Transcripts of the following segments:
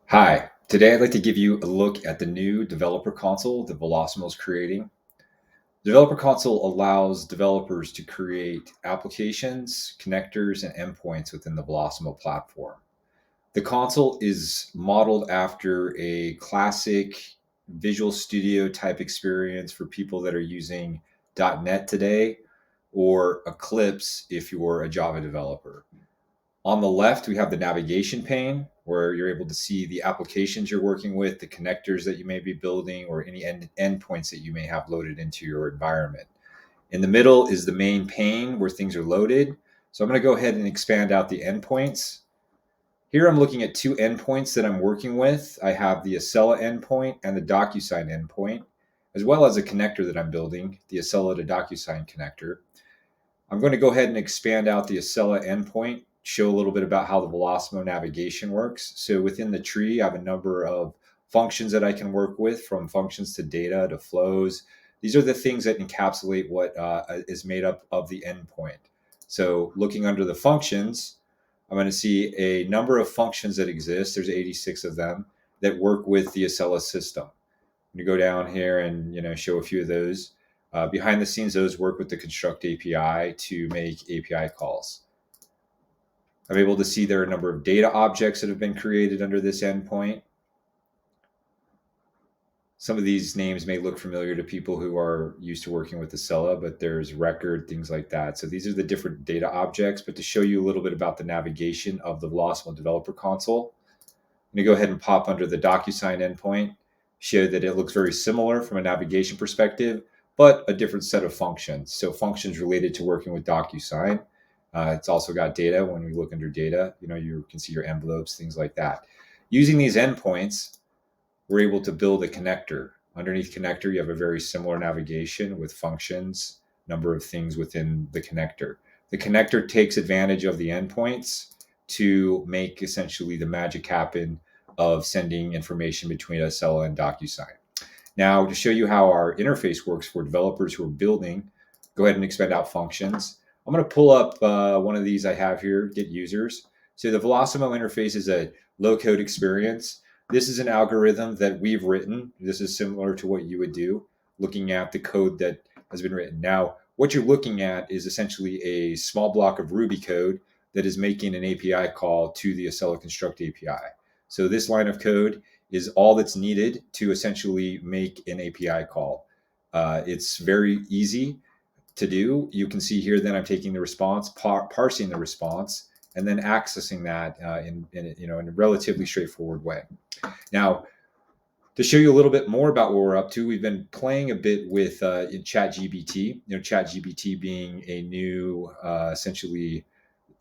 Hi, today I'd like to give you a look at the new developer console that Velosimo is creating. The developer console allows developers to create applications, connectors, and endpoints within the Velosimo platform. The console is modeled after a classic Visual Studio type experience for people that are using .NET today or Eclipse if you're a Java developer. On the left, we have the navigation pane where you're able to see the applications you're working with, the connectors that you may be building, or any endpoints that you may have loaded into your environment. In the middle is the main pane where things are loaded. So I'm going to go ahead and expand out the endpoints. Here I'm looking at two endpoints that I'm working with. I have the Acela endpoint and the DocuSign endpoint, as well as a connector that I'm building, the Acela to DocuSign connector. I'm going to go ahead and expand out the Acela endpoint, show a little bit about how the Velosimo navigation works. So within the tree, I have a number of functions that I can work with, from functions to data to flows. These are the things that encapsulate what is made up of the endpoint. So looking under the functions, I'm going to see a number of functions that exist. There's 86 of them that work with the Acela system. I'm going to go down here and show a few of those. Behind the scenes, those work with the Construct API to make API calls. I'm able to see there are a number of data objects that have been created under this endpoint. Some of these names may look familiar to people who are used to working with Acela, but there's record, things like that. So these are the different data objects. But to show you a little bit about the navigation of the Velosimo Developer Console, I'm going to go ahead and pop under the DocuSign endpoint, show that it looks very similar from a navigation perspective, but a different set of functions. So functions related to working with DocuSign. It's also got data. When we look under data, you can see your envelopes, things like that. Using these endpoints, we're able to build a connector. Underneath connector, you have a very similar navigation with functions, number of things within the connector. The connector takes advantage of the endpoints to make essentially the magic happen of sending information between Acela and DocuSign. Now, to show you how our interface works for developers who are building, go ahead and expand out functions. I'm going to pull up one of these I have here, get users. So the Velosimo interface is a low-code experience. This is an algorithm that we've written. This is similar to what you would do, looking at the code that has been written. Now, what you're looking at is essentially a small block of Ruby code that is making an API call to the Acela Construct API. So this line of code is all that's needed to essentially make an API call. It's very easy to do. You can see here that I'm taking the response, parsing the response, and then accessing that in a relatively straightforward way. Now, to show you a little bit more about what we're up to, we've been playing a bit with in ChatGPT. ChatGPT being a new, essentially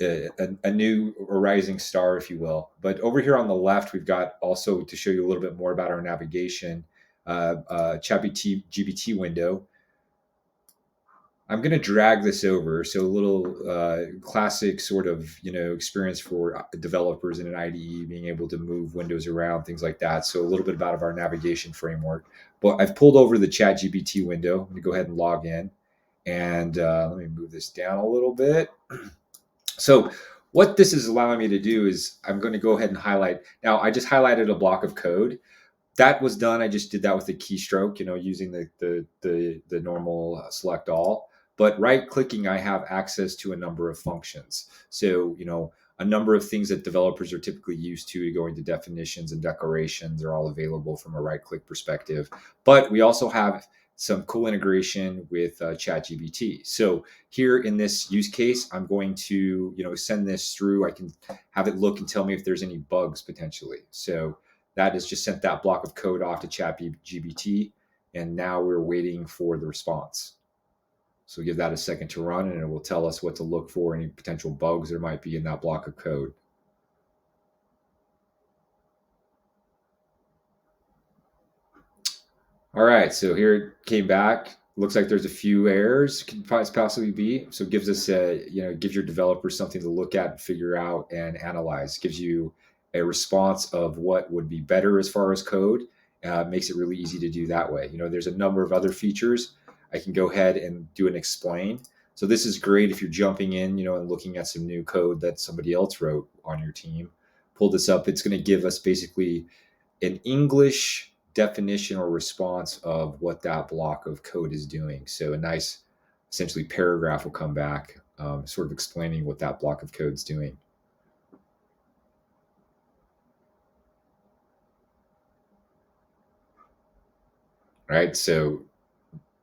a new rising star, if you will. But over here on the left, we've got also to show you a little bit more about our navigation, ChatGPT window. I'm going to drag this over. So a little classic sort of, experience for developers in an IDE, being able to move windows around, things like that. So a little bit about our navigation framework. But I've pulled over the ChatGPT window. I'm going to go ahead and log in. And let me move this down a little bit. So what this is allowing me to do is I'm going to go ahead and highlight. Now, I just highlighted a block of code. That was done. I just did that with a keystroke, using the normal select all. But right clicking, I have access to a number of functions. So, a number of things that developers are typically used to go into definitions and declarations are all available from a right click perspective. But we also have some cool integration with ChatGPT. So here in this use case, I'm going to, send this through. I can have it look and tell me if there's any bugs potentially. So that has just sent that block of code off to ChatGPT, and now we're waiting for the response. So give that a second to run, and it will tell us what to look for, any potential bugs there might be in that block of code. All right, so here it came back. Looks like there's a few errors could possibly be. So it gives us gives your developers something to look at and figure out and analyze. Gives you a response of what would be better as far as code. Makes it really easy to do that way. There's a number of other features. I can go ahead and do an explain. So this is great if you're jumping in, and looking at some new code that somebody else wrote on your team. pull this up. It's going to give us basically an English definition or response of what that block of code is doing. So a nice, essentially, paragraph will come back, sort of explaining what that block of code is doing. Right. So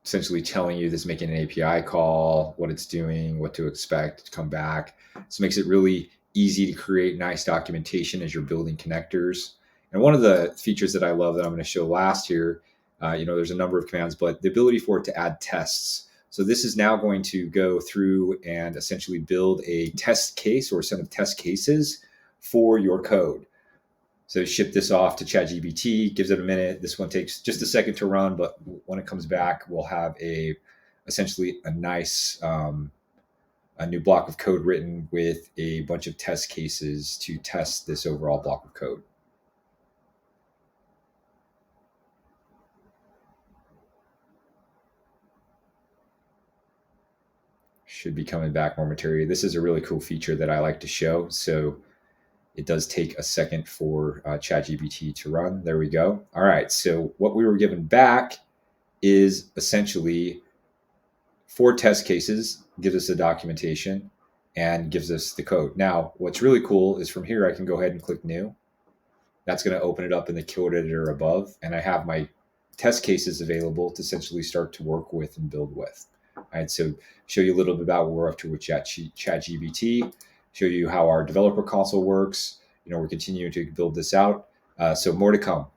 essentially telling you this, making an API call, what it's doing, what to expect to come back. This makes it really easy to create nice documentation as you're building connectors. And one of the features that I love that I'm going to show last here, there's a number of commands, but the ability for it to add tests. So this is now going to go through and essentially build a test case or a set of test cases for your code. So ship this off to ChatGPT, gives it a minute. This one takes just a second to run, but when it comes back, we'll have essentially a nice a new block of code written with a bunch of test cases to test this overall block of code. Should be coming back momentarily. This is a really cool feature that I like to show. So it does take a second for ChatGPT to run. There we go. All right. So what we were given back is essentially 4 test cases, gives us the documentation, and gives us the code. Now, what's really cool is from here, I can go ahead and click new. That's going to open it up in the code editor above, and I have my test cases available to essentially start to work with and build with. All right, so show you a little bit about what we're up to with ChatGPT, show you how our developer console works. We're continuing to build this out. So more to come.